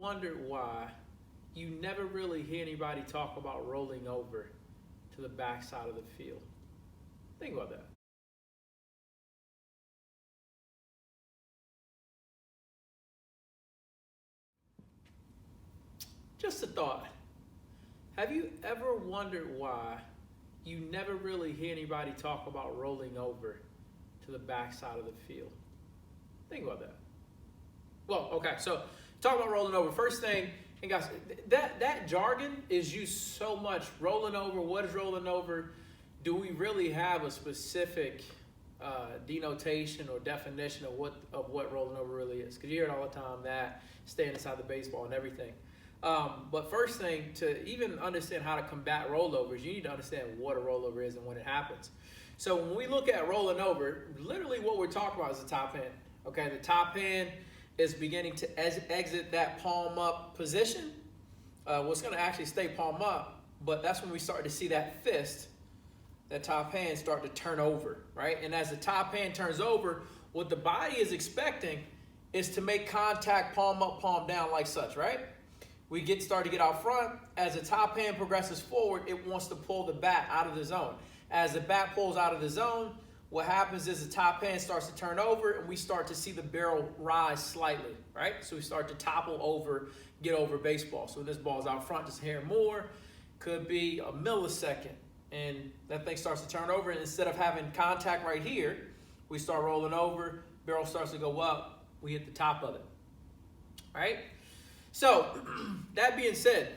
Wondered why you never really hear anybody talk about rolling over to the backside of the field. Think about that. Just a thought. Have you ever wondered why you never really hear anybody talk about rolling over to the backside of the field? Think about that. Well, okay, so talk about rolling over. First thing, and guys, that jargon is used so much. Rolling over, what is rolling over? Do we really have a specific denotation or definition of what rolling over really is? Because you hear it all the time, that staying inside the baseball and everything. But first thing, to even understand how to combat rollovers, you need to understand what a rollover is and when it happens. So when we look at rolling over, literally what we're talking about is the top hand. Okay, the top hand is beginning to exit that palm up position. It's going to actually stay palm up, but that's when we start to see that fist, that top hand start to turn over, right? And as the top hand turns over, what the body is expecting is to make contact palm up, palm down like such, right? We start to get out front. As the top hand progresses forward, it wants to pull the bat out of the zone. As the bat pulls out of the zone, what happens is the top hand starts to turn over and we start to see the barrel rise slightly, right? So we start to topple over, get over baseball. So when this ball's out front, just here more, could be a millisecond. And that thing starts to turn over, and instead of having contact right here, we start rolling over, barrel starts to go up, we hit the top of it, right? So that being said,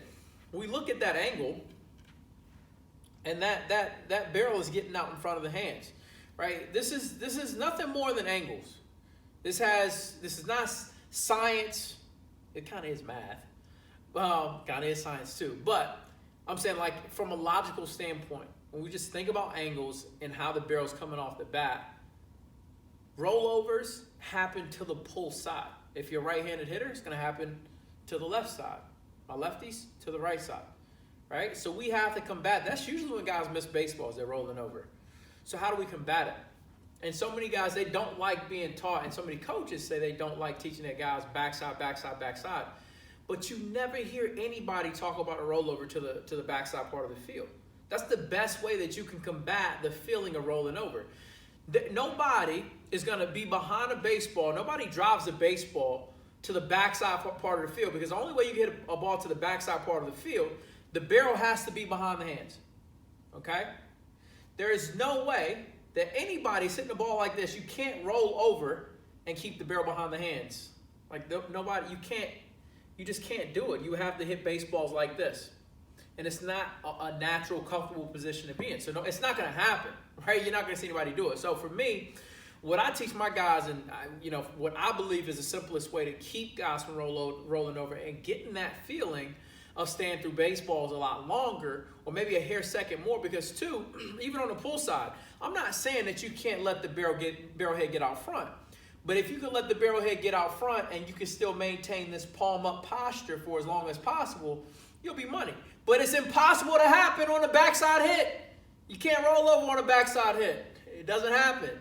we look at that angle, and that barrel is getting out in front of the hands. Right? This is nothing more than angles. This is not science. It kind of is math. Kind of is science too. But I'm saying, like, from a logical standpoint, when we just think about angles and how the barrel's coming off the bat, rollovers happen to the pull side. If you're a right-handed hitter, it's going to happen to the left side. My lefties, to the right side. Right? So we have to combat. That's usually when guys miss baseballs, they're rolling over. So how do we combat it? And so many guys, they don't like being taught, and so many coaches say they don't like teaching their guys backside, backside, backside. But you never hear anybody talk about a rollover to the backside part of the field. That's the best way that you can combat the feeling of rolling over. Nobody is going to be behind a baseball. Nobody drives a baseball to the backside part of the field, because the only way you get a ball to the backside part of the field, the barrel has to be behind the hands. Okay? There is no way that anybody's hitting a ball like this, you can't roll over and keep the barrel behind the hands. Like, nobody, you just can't do it. You have to hit baseballs like this. And it's not a natural, comfortable position to be in. So no, it's not going to happen, right? You're not going to see anybody do it. So for me, what I teach my guys, and what I believe is the simplest way to keep guys from rolling over and getting that feeling of staying through baseballs a lot longer, or maybe a hair second more, because too, even on the pull side, I'm not saying that you can't let the barrel head get out front, but if you can let the barrel head get out front and you can still maintain this palm up posture for as long as possible, you'll be money. But it's impossible to happen on a backside hit. You can't roll over on a backside hit. It doesn't happen.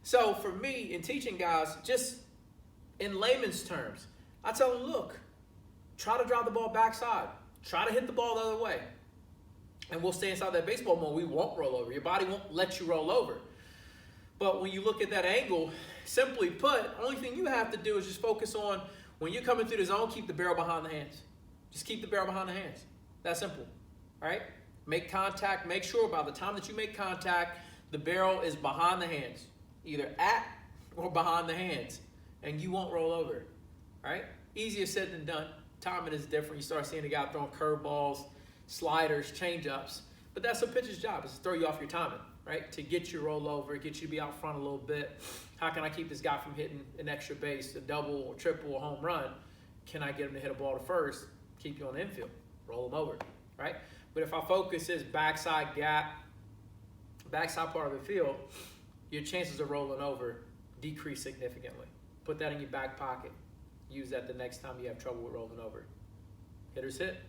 So for me, in teaching guys, just in layman's terms, I tell them, look, try to drive the ball backside. Try to hit the ball the other way. And we'll stay inside that baseball mode. We won't roll over. Your body won't let you roll over. But when you look at that angle, simply put, only thing you have to do is just focus on, when you're coming through the zone, keep the barrel behind the hands. Just keep the barrel behind the hands. That simple. All right? Make contact. Make sure by the time that you make contact, the barrel is behind the hands. Either at or behind the hands. And you won't roll over. All right? Easier said than done. Timing is different. You start seeing the guy throwing curveballs, sliders, change-ups. But that's a pitcher's job, is to throw you off your timing, right? To get you roll over, get you to be out front a little bit. How can I keep this guy from hitting an extra base, a double or triple or home run? Can I get him to hit a ball to first? Keep you on the infield. Roll him over, right? But if our focus is backside gap, backside part of the field, your chances of rolling over decrease significantly. Put that in your back pocket. Use that the next time you have trouble with rolling over. Hitters hit.